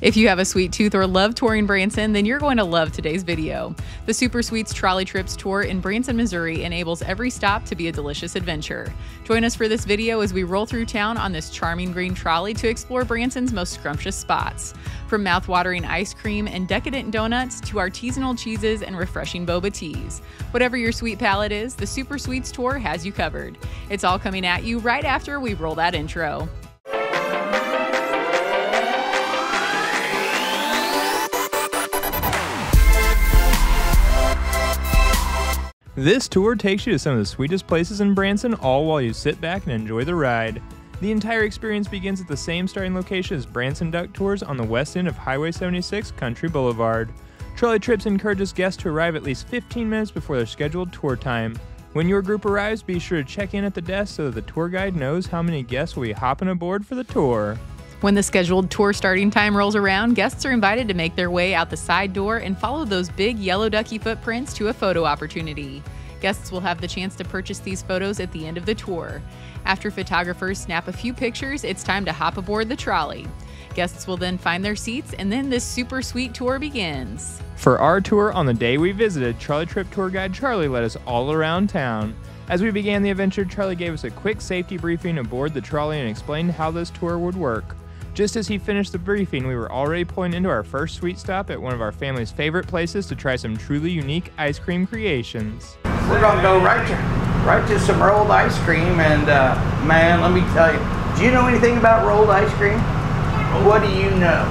If you have a sweet tooth or love touring Branson, then you're going to love today's video. The Super Sweets Trolley Trips tour in Branson, Missouri enables every stop to be a delicious adventure. Join us for this video as we roll through town on this charming green trolley to explore Branson's most scrumptious spots. From mouth-watering ice cream and decadent donuts to artisanal cheeses and refreshing boba teas. Whatever your sweet palate is, the Super Sweets tour has you covered. It's all coming at you right after we roll that intro. This tour takes you to some of the sweetest places in Branson, all while you sit back and enjoy the ride. The entire experience begins at the same starting location as Branson Duck Tours on the west end of Highway 76, Country Boulevard. Trolley Trips encourages guests to arrive at least 15 minutes before their scheduled tour time. When your group arrives, be sure to check in at the desk so that the tour guide knows how many guests will be hopping aboard for the tour. When the scheduled tour starting time rolls around, guests are invited to make their way out the side door and follow those big yellow ducky footprints to a photo opportunity. Guests will have the chance to purchase these photos at the end of the tour. After photographers snap a few pictures, it's time to hop aboard the trolley. Guests will then find their seats, and then this super sweet tour begins. For our tour on the day we visited, Trolley Trip tour guide Charlie led us all around town. As we began the adventure, Charlie gave us a quick safety briefing aboard the trolley and explained how this tour would work. Just as he finished the briefing, we were already pulling into our first sweet stop at one of our family's favorite places to try some truly unique ice cream creations. We're gonna go right to some rolled ice cream, and man, let me tell you, do you know anything about rolled ice cream? What do you know?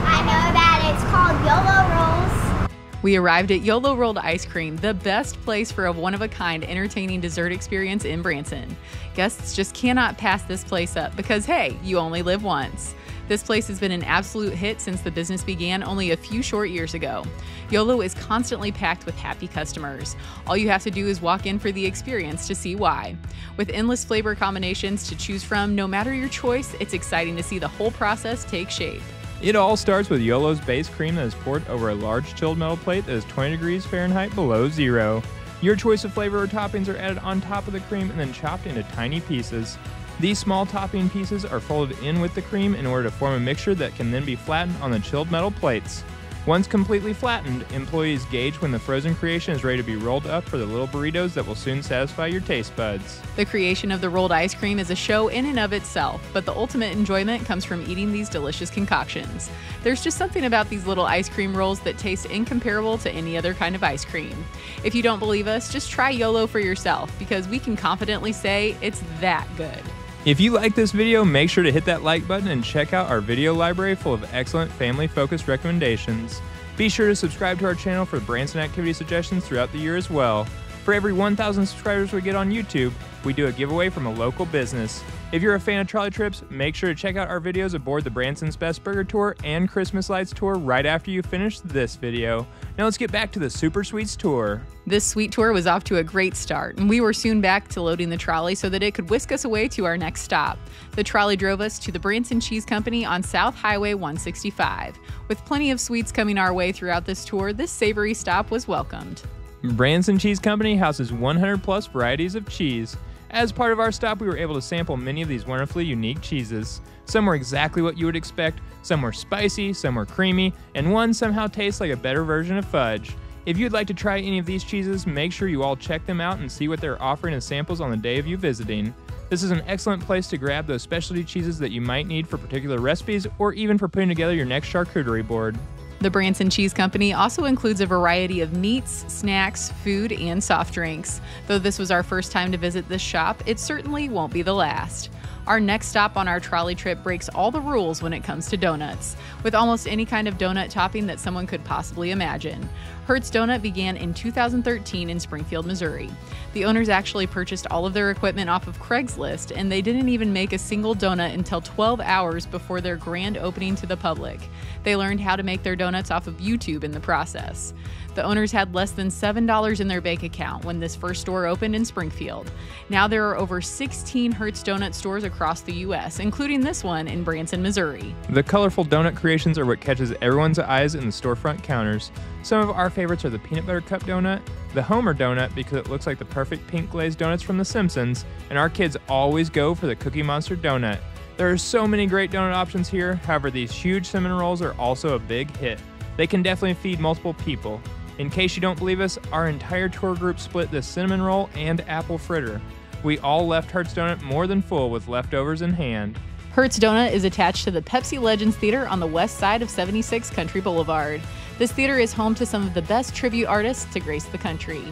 I know that it's called YOLO Rolls. We arrived at YOLO Rolled Ice Cream, the best place for a one-of-a-kind entertaining dessert experience in Branson. Guests just cannot pass this place up because, hey, you only live once. This place has been an absolute hit since the business began only a few short years ago. YOLO is constantly packed with happy customers. All you have to do is walk in for the experience to see why. With endless flavor combinations to choose from, no matter your choice, it's exciting to see the whole process take shape. It all starts with YOLO's base cream that is poured over a large chilled metal plate that is 20 degrees Fahrenheit below zero. Your choice of flavor or toppings are added on top of the cream and then chopped into tiny pieces. These small topping pieces are folded in with the cream in order to form a mixture that can then be flattened on the chilled metal plates. Once completely flattened, employees gauge when the frozen creation is ready to be rolled up for the little burritos that will soon satisfy your taste buds. The creation of the rolled ice cream is a show in and of itself, but the ultimate enjoyment comes from eating these delicious concoctions. There's just something about these little ice cream rolls that taste incomparable to any other kind of ice cream. If you don't believe us, just try YOLO for yourself, because we can confidently say it's that good. If you like this video, make sure to hit that like button and check out our video library full of excellent family-focused recommendations. Be sure to subscribe to our channel for Branson activity suggestions throughout the year as well. For every 1,000 subscribers we get on YouTube, we do a giveaway from a local business. If you're a fan of Trolley Trips, make sure to check out our videos aboard the Branson's Best Burger Tour and Christmas Lights Tour right after you finish this video. Now let's get back to the Super Sweets Tour. This sweet tour was off to a great start, and we were soon back to loading the trolley so that it could whisk us away to our next stop. The trolley drove us to the Branson Cheese Company on South Highway 165. With plenty of sweets coming our way throughout this tour, this savory stop was welcomed. Branson Cheese Company houses 100 plus varieties of cheese. As part of our stop, we were able to sample many of these wonderfully unique cheeses. Some were exactly what you would expect, some were spicy, some were creamy, and one somehow tastes like a better version of fudge. If you'd like to try any of these cheeses, make sure you all check them out and see what they're offering as samples on the day of you visiting. This is an excellent place to grab those specialty cheeses that you might need for particular recipes or even for putting together your next charcuterie board. The Branson Cheese Company also includes a variety of meats, snacks, food, and soft drinks. Though this was our first time to visit this shop, it certainly won't be the last. Our next stop on our trolley trip breaks all the rules when it comes to donuts, with almost any kind of donut topping that someone could possibly imagine. Hertz Donut began in 2013 in Springfield, Missouri. The owners actually purchased all of their equipment off of Craigslist, and they didn't even make a single donut until 12 hours before their grand opening to the public. They learned how to make their donuts off of YouTube in the process. The owners had less than $7 in their bank account when this first store opened in Springfield. Now there are over 16 Hertz Donut stores across the U.S., including this one in Branson, Missouri. The colorful donut creations are what catches everyone's eyes in the storefront counters. Some of our favorites are the peanut butter cup donut, the Homer donut because it looks like the perfect pink glazed donuts from The Simpsons, and our kids always go for the Cookie Monster donut. There are so many great donut options here, however these huge cinnamon rolls are also a big hit. They can definitely feed multiple people. In case you don't believe us, our entire tour group split this cinnamon roll and apple fritter. We all left Hertz Donut more than full with leftovers in hand. Hertz Donut is attached to the Pepsi Legends Theater on the west side of 76 Country Boulevard. This theater is home to some of the best tribute artists to grace the country.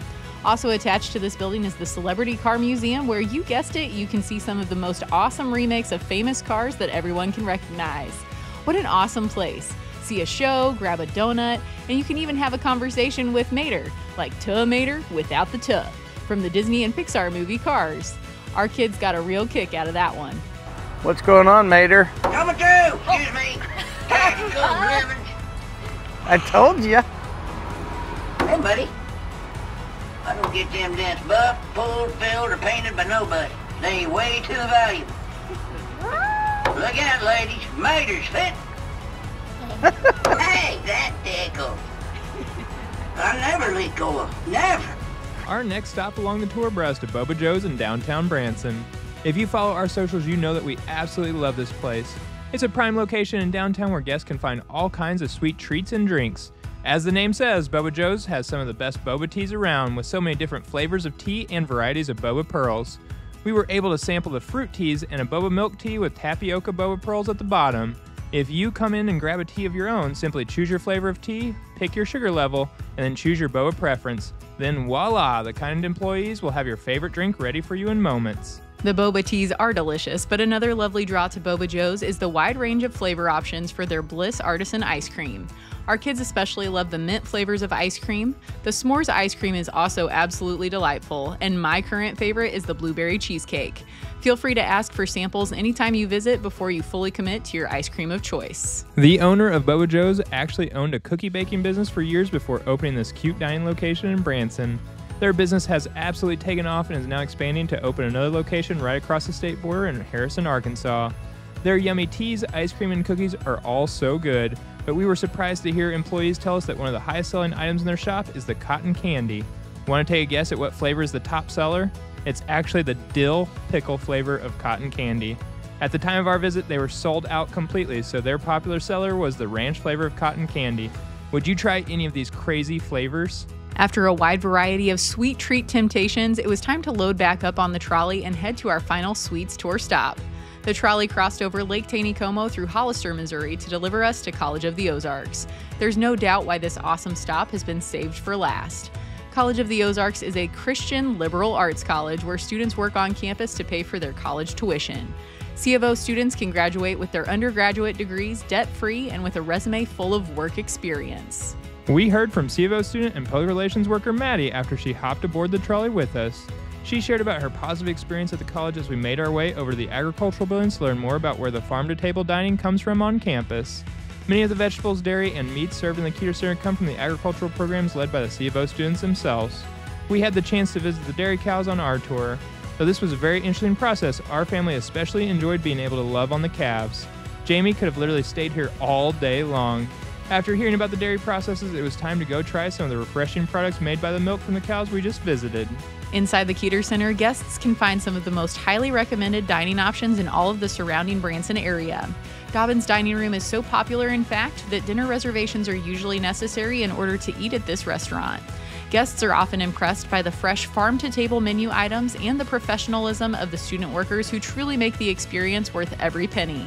Also attached to this building is the Celebrity Car Museum, where you guessed it, you can see some of the most awesome remakes of famous cars that everyone can recognize. What an awesome place. See a show, grab a donut, and you can even have a conversation with Mater, like Tuh Mater without the tuh, from the Disney and Pixar movie Cars. Our kids got a real kick out of that one. What's going on, Mater? Coming through! Excuse me. Tactical driven. I told you. Hey, buddy. I don't get them dents buffed, pulled, filled, or painted by nobody. They ain't way too valuable. Look out, ladies. Mater's fit. Hey, that tickle. I never let go of. Never. Our next stop along the tour brought us to Boba Joe's in downtown Branson. If you follow our socials, you know that we absolutely love this place. It's a prime location in downtown where guests can find all kinds of sweet treats and drinks. As the name says, Boba Joe's has some of the best boba teas around with so many different flavors of tea and varieties of boba pearls. We were able to sample the fruit teas and a boba milk tea with tapioca boba pearls at the bottom. If you come in and grab a tea of your own, simply choose your flavor of tea, pick your sugar level, and then choose your boba preference. Then voila, the kind employees will have your favorite drink ready for you in moments. The boba teas are delicious, but another lovely draw to Boba Joe's is the wide range of flavor options for their Bliss Artisan ice cream. Our kids especially love the mint flavors of ice cream. The s'mores ice cream is also absolutely delightful, and my current favorite is the blueberry cheesecake. Feel free to ask for samples anytime you visit before you fully commit to your ice cream of choice. The owner of Boba Joe's actually owned a cookie baking business for years before opening this cute dining location in Branson. Their business has absolutely taken off and is now expanding to open another location right across the state border in Harrison, Arkansas. Their yummy teas, ice cream, and cookies are all so good, but we were surprised to hear employees tell us that one of the highest selling items in their shop is the cotton candy. Want to take a guess at what flavor is the top seller? It's actually the dill pickle flavor of cotton candy. At the time of our visit, they were sold out completely, so their popular seller was the ranch flavor of cotton candy. Would you try any of these crazy flavors? After a wide variety of sweet treat temptations, it was time to load back up on the trolley and head to our final sweets tour stop. The trolley crossed over Lake Taneycomo through Hollister, Missouri to deliver us to College of the Ozarks. There's no doubt why this awesome stop has been saved for last. College of the Ozarks is a Christian liberal arts college where students work on campus to pay for their college tuition. C of O students can graduate with their undergraduate degrees debt-free and with a resume full of work experience. We heard from C of O student and public relations worker Maddie after she hopped aboard the trolley with us. She shared about her positive experience at the college as we made our way over to the agricultural buildings to learn more about where the farm-to-table dining comes from on campus. Many of the vegetables, dairy, and meats served in the Keeter Center come from the agricultural programs led by the C of O students themselves. We had the chance to visit the dairy cows on our tour. Though this was a very interesting process, our family especially enjoyed being able to love on the calves. Jamie could have literally stayed here all day long. After hearing about the dairy processes, it was time to go try some of the refreshing products made by the milk from the cows we just visited. Inside the Keeter Center, guests can find some of the most highly recommended dining options in all of the surrounding Branson area. Dobbin's Dining Room is so popular, in fact, that dinner reservations are usually necessary in order to eat at this restaurant. Guests are often impressed by the fresh farm-to-table menu items and the professionalism of the student workers who truly make the experience worth every penny.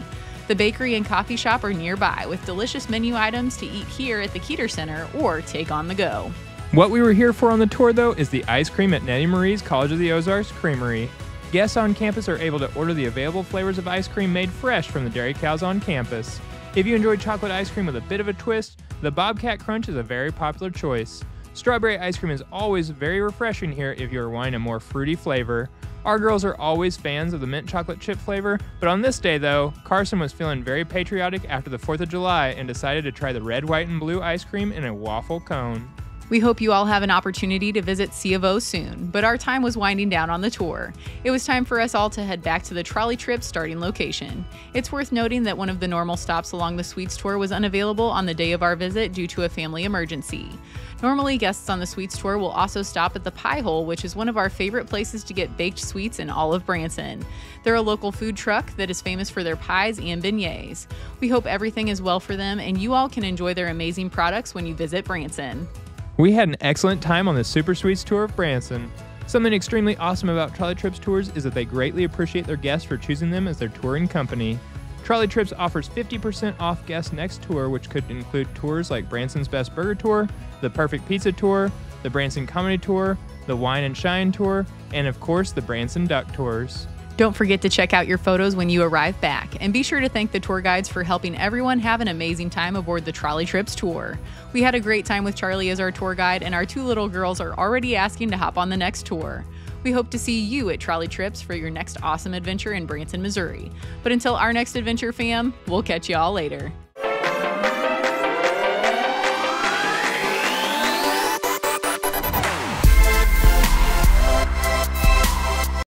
The bakery and coffee shop are nearby with delicious menu items to eat here at the Keeter Center or take on the go. What we were here for on the tour, though, is the ice cream at Nettie Marie's College of the Ozarks Creamery. Guests on campus are able to order the available flavors of ice cream made fresh from the dairy cows on campus. If you enjoy chocolate ice cream with a bit of a twist, the Bobcat Crunch is a very popular choice. Strawberry ice cream is always very refreshing here if you are wanting a more fruity flavor. Our girls are always fans of the mint chocolate chip flavor, but on this day though, Carson was feeling very patriotic after the 4th of July and decided to try the red, white, and blue ice cream in a waffle cone. We hope you all have an opportunity to visit C of O soon, but our time was winding down on the tour. It was time for us all to head back to the Trolley Trips starting location. It's worth noting that one of the normal stops along the Sweets tour was unavailable on the day of our visit due to a family emergency. Normally, guests on the Sweets tour will also stop at the Pie Hole, which is one of our favorite places to get baked sweets in all of Branson. They're a local food truck that is famous for their pies and beignets. We hope everything is well for them and you all can enjoy their amazing products when you visit Branson. We had an excellent time on the Super Sweets tour of Branson. Something extremely awesome about Trolley Trips tours is that they greatly appreciate their guests for choosing them as their touring company. Trolley Trips offers 50% off guest next tour, which could include tours like Branson's Best Burger Tour, the Perfect Pizza Tour, the Branson Comedy Tour, the Wine and Shine Tour, and of course the Branson Duck Tours. Don't forget to check out your photos when you arrive back, and be sure to thank the tour guides for helping everyone have an amazing time aboard the Trolley Trips tour. We had a great time with Charlie as our tour guide, and our 2 little girls are already asking to hop on the next tour. We hope to see you at Trolley Trips for your next awesome adventure in Branson, Missouri. But until our next adventure, fam, we'll catch you all later.